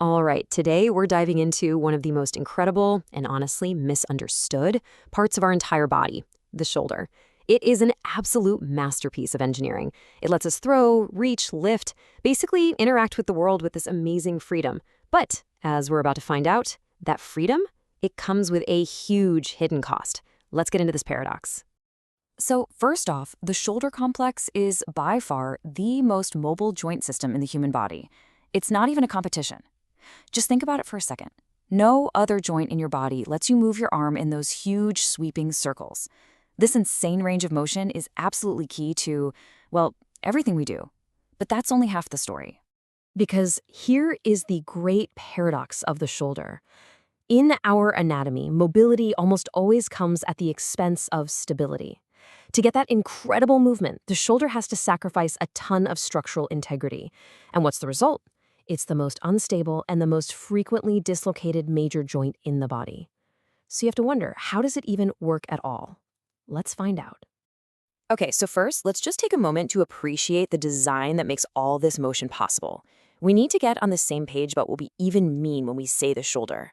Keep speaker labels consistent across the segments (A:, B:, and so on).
A: All right, today we're diving into one of the most incredible and honestly misunderstood parts of our entire body, the shoulder. It is an absolute masterpiece of engineering. It lets us throw, reach, lift, basically interact with the world with this amazing freedom. But, as we're about to find out, that freedom, it comes with a huge hidden cost. Let's get into this paradox.
B: So first off, the shoulder complex is by far the most mobile joint system in the human body. It's not even a competition. Just think about it for a second. No other joint in your body lets you move your arm in those huge sweeping circles. This insane range of motion is absolutely key to, well, everything we do. But that's only half the story.
A: Because here is the great paradox of the shoulder. In our anatomy, mobility almost always comes at the expense of stability. To get that incredible movement, the shoulder has to sacrifice a ton of structural integrity. And what's the result? It's the most unstable and the most frequently dislocated major joint in the body. So you have to wonder, how does it even work at all? Let's find out.
B: Okay, so first, let's just take a moment to appreciate the design that makes all this motion possible. We need to get on the same page about what we even mean when we say the shoulder.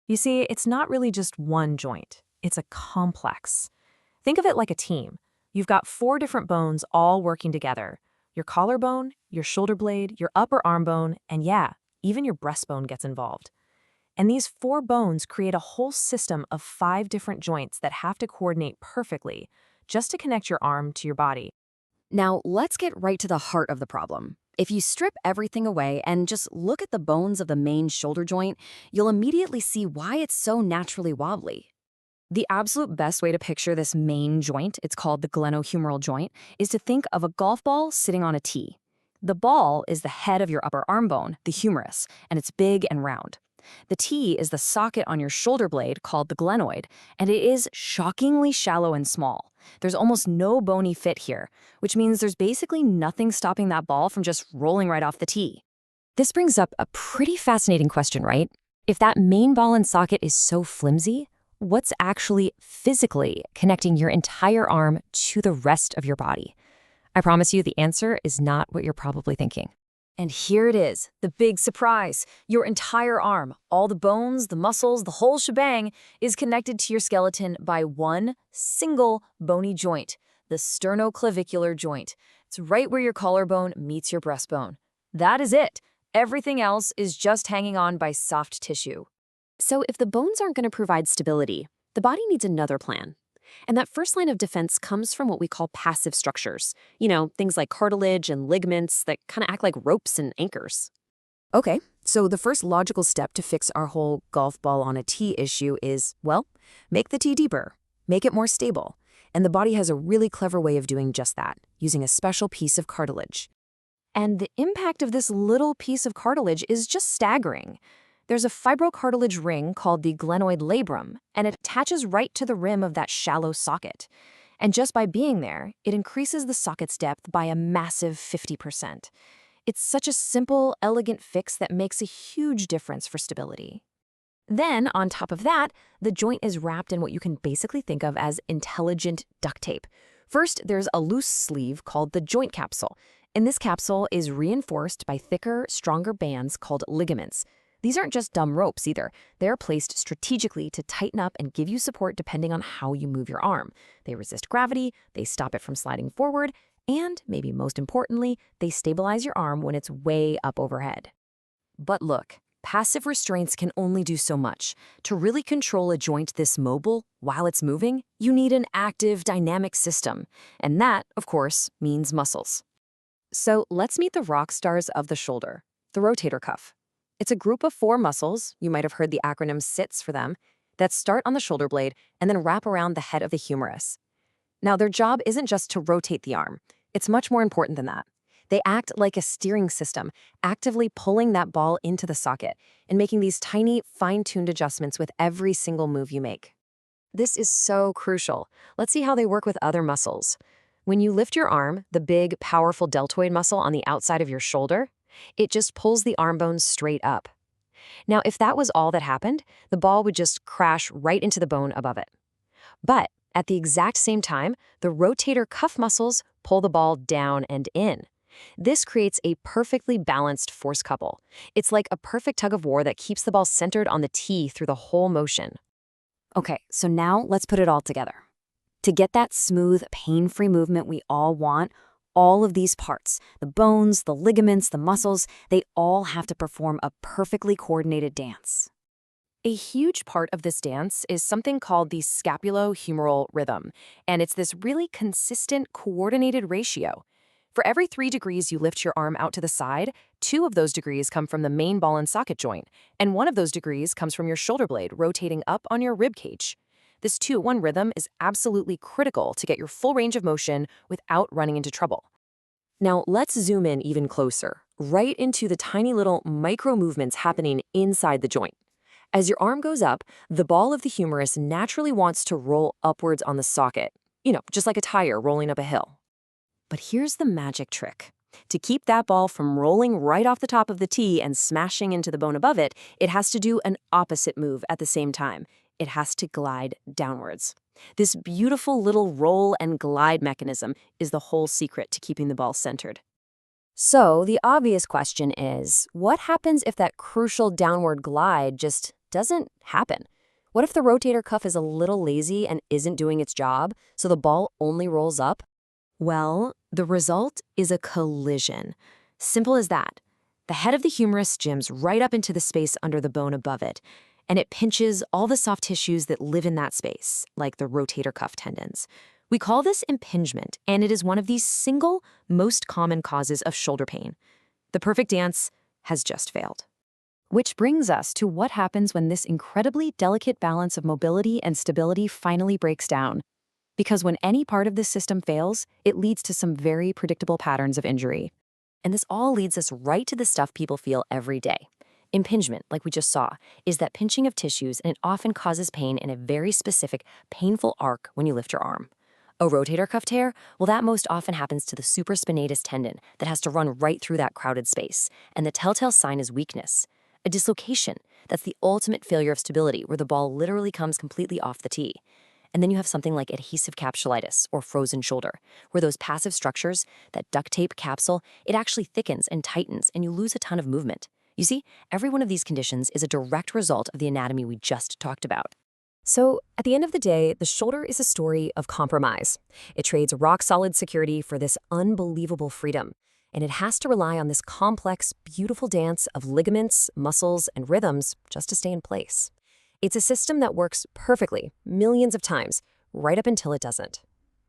C: You see, it's not really just one joint. It's a complex. Think of it like a team. You've got 4 different bones all working together. Your collarbone, your shoulder blade, your upper arm bone, and yeah, even your breastbone gets involved. And these 4 bones create a whole system of 5 different joints that have to coordinate perfectly just to connect your arm to your body.
B: Now, let's get right to the heart of the problem. If you strip everything away and just look at the bones of the main shoulder joint, you'll immediately see why it's so naturally wobbly. The absolute best way to picture this main joint, it's called the glenohumeral joint, is to think of a golf ball sitting on a tee. The ball is the head of your upper arm bone, the humerus, and it's big and round. The tee is the socket on your shoulder blade called the glenoid, and it is shockingly shallow and small. There's almost no bony fit here, which means there's basically nothing stopping that ball from just rolling right off the tee. This brings up a pretty fascinating question, right? If that main ball and socket is so flimsy, what's actually physically connecting your entire arm to the rest of your body? I promise you the answer is not what you're probably thinking. And here it is, the big surprise. Your entire arm, all the bones, the muscles, the whole shebang, is connected to your skeleton by one single bony joint, the sternoclavicular joint. It's right where your collarbone meets your breastbone. That is it. Everything else is just hanging on by soft tissue.
A: So if the bones aren't going to provide stability, the body needs another plan. And that first line of defense comes from what we call passive structures. You know, things like cartilage and ligaments that kind of act like ropes and anchors.
B: Okay, so the first logical step to fix our whole golf ball on a tee issue is, well, make the tee deeper, make it more stable. And the body has a really clever way of doing just that, using a special piece of cartilage. And the impact of this little piece of cartilage is just staggering. There's a fibrocartilage ring called the glenoid labrum, and it attaches right to the rim of that shallow socket. And just by being there, it increases the socket's depth by a massive 50%. It's such a simple, elegant fix that makes a huge difference for stability. Then, on top of that, the joint is wrapped in what you can basically think of as intelligent duct tape. First, there's a loose sleeve called the joint capsule, and this capsule is reinforced by thicker, stronger bands called ligaments. These aren't just dumb ropes either. They're placed strategically to tighten up and give you support depending on how you move your arm. They resist gravity, they stop it from sliding forward, and, maybe most importantly, they stabilize your arm when it's way up overhead. But look, passive restraints can only do so much. To really control a joint this mobile while it's moving, you need an active, dynamic system. And that, of course, means muscles. So let's meet the rock stars of the shoulder, the rotator cuff. It's a group of 4 muscles, you might have heard the acronym SITS for them, that start on the shoulder blade and then wrap around the head of the humerus. Now, their job isn't just to rotate the arm. It's much more important than that. They act like a steering system, actively pulling that ball into the socket and making these tiny, fine-tuned adjustments with every single move you make. This is so crucial. Let's see how they work with other muscles. When you lift your arm, the big, powerful deltoid muscle on the outside of your shoulder, it just pulls the arm bones straight up. Now, if that was all that happened, the ball would just crash right into the bone above it. But at the exact same time, the rotator cuff muscles pull the ball down and in.
A: This creates a perfectly balanced force couple. It's like a perfect tug of war that keeps the ball centered on the tee through the whole motion.
B: Okay, so now let's put it all together. To get that smooth, pain-free movement we all want, all of these parts, the bones, the ligaments, the muscles, they all have to perform a perfectly coordinated dance.
C: A huge part of this dance is something called the scapulohumeral rhythm, and it's this really consistent, coordinated ratio. For every 3 degrees you lift your arm out to the side, 2 of those degrees come from the main ball and socket joint, and 1 of those degrees comes from your shoulder blade rotating up on your rib cage. This 2-1 rhythm is absolutely critical to get your full range of motion without running into trouble.
A: Now let's zoom in even closer, right into the tiny little micro movements happening inside the joint. As your arm goes up, the ball of the humerus naturally wants to roll upwards on the socket, just like a tire rolling up a hill. But here's the magic trick. To keep that ball from rolling right off the top of the tee and smashing into the bone above it, it has to do an opposite move at the same time. It has to glide downwards. This beautiful little roll and glide mechanism is the whole secret to keeping the ball centered.
B: So the obvious question is, what happens if that crucial downward glide just doesn't happen? What if the rotator cuff is a little lazy and isn't doing its job, so the ball only rolls up?
A: Well, the result is a collision. Simple as that. The head of the humerus jams right up into the space under the bone above it, and it pinches all the soft tissues that live in that space, like the rotator cuff tendons. We call this impingement, and it is one of the single most common causes of shoulder pain. The perfect dance has just failed. Which brings us to what happens when this incredibly delicate balance of mobility and stability finally breaks down. Because when any part of this system fails, it leads to some very predictable patterns of injury. And this all leads us right to the stuff people feel every day. Impingement, like we just saw, is that pinching of tissues, and it often causes pain in a very specific, painful arc when you lift your arm. A rotator cuff tear? Well, that most often happens to the supraspinatus tendon that has to run right through that crowded space, and the telltale sign is weakness. A dislocation, that's the ultimate failure of stability, where the ball literally comes completely off the tee. And then you have something like adhesive capsulitis, or frozen shoulder, where those passive structures, that duct tape capsule, it actually thickens and tightens, and you lose a ton of movement. You see, every one of these conditions is a direct result of the anatomy we just talked about. So, at the end of the day, the shoulder is a story of compromise. It trades rock-solid security for this unbelievable freedom, and it has to rely on this complex, beautiful dance of ligaments, muscles, and rhythms just to stay in place. It's a system that works perfectly, millions of times, right up until it doesn't.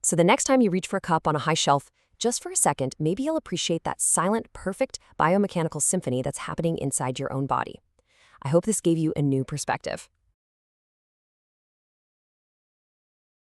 A: So the next time you reach for a cup on a high shelf, just for a second, maybe you'll appreciate that silent, perfect biomechanical symphony that's happening inside your own body. I hope this gave you a new perspective.